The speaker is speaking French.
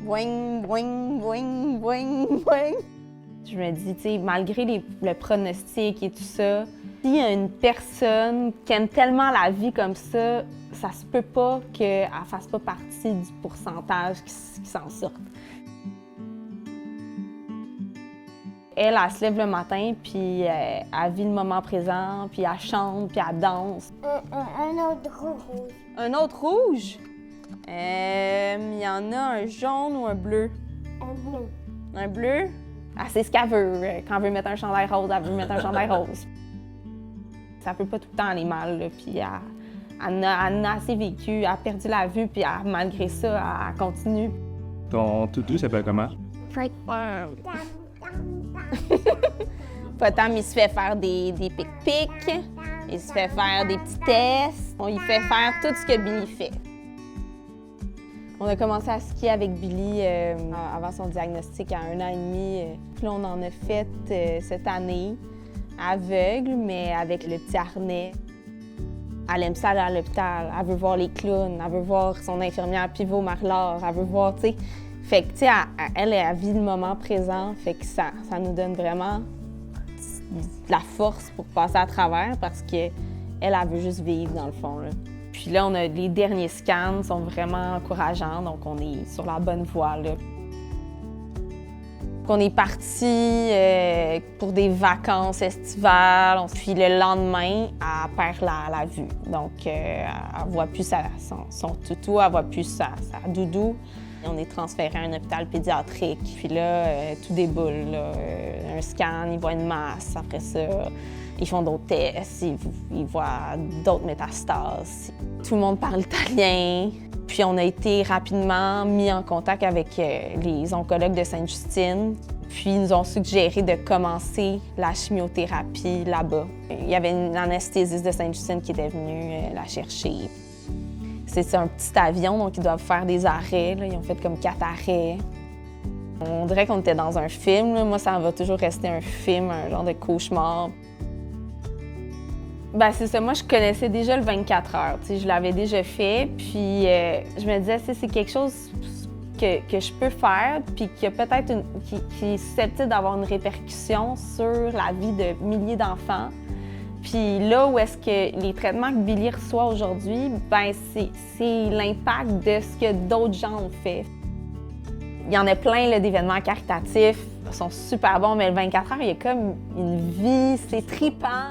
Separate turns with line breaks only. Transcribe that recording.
Boing, boing, boing, boing, boing. Je me dis, tu sais, malgré le pronostic et tout ça, s'il y a une personne qui aime tellement la vie comme ça se peut pas qu'elle ne fasse pas partie du pourcentage qui s'en sortent. Elle se lève le matin, puis elle vit le moment présent, puis elle chante, puis elle danse.
Un autre rouge.
Un autre rouge? Il y en a un jaune ou un bleu?
Un bleu.
Un bleu? Elle sait ce qu'elle veut. Quand elle veut mettre un chandail rose, elle veut mettre un chandail rose. Ça peut pas tout le temps aller mal, là, puis elle a assez vécu, elle a perdu la vue, puis malgré ça, elle continue.
Ton toutou s'appelle comment?
Potam, il se fait faire des pic-pics, il se fait faire des petits tests, on lui fait faire tout ce que Billy fait. On a commencé à skier avec Billy avant son diagnostic à 1 an et demi. Puis là, on en a fait cette année, aveugle, mais avec le petit harnais. Elle aime ça aller à l'hôpital, elle veut voir les clowns, elle veut voir son infirmière Pivot Marlard, elle veut voir, tu sais. Fait que, tu sais, elle vit le moment présent, fait que ça nous donne vraiment de la force pour passer à travers parce qu'elle veut juste vivre, dans le fond, là. Puis là, les derniers scans sont vraiment encourageants, donc on est sur la bonne voie, là. On est parti pour des vacances estivales, puis le lendemain, elle perd la vue. Donc, elle ne voit plus son toutou, elle ne voit plus sa doudou. On est transféré à un hôpital pédiatrique, puis là, tout déboule, là. Un scan, ils voient une masse, après ça, ils font d'autres tests, ils voient d'autres métastases. Tout le monde parle italien. Puis on a été rapidement mis en contact avec les oncologues de Sainte-Justine. Puis ils nous ont suggéré de commencer la chimiothérapie là-bas. Il y avait une anesthésiste de Sainte-Justine qui était venue la chercher. C'est un petit avion, donc ils doivent faire des arrêts, là. Ils ont fait comme 4 arrêts. On dirait qu'on était dans un film, là. Moi, ça va toujours rester un film, un genre de cauchemar. Ben c'est ça. Moi, je connaissais déjà le 24 heures. T'sais, je l'avais déjà fait. Puis je me disais, c'est quelque chose que je peux faire, puis qui est susceptible d'avoir une répercussion sur la vie de milliers d'enfants. Puis là où est-ce que les traitements que Billy reçoit aujourd'hui, ben c'est l'impact de ce que d'autres gens ont fait. Il y en a plein là, d'événements caritatifs, ils sont super bons, mais le 24 heures, il y a comme une vie, c'est tripant.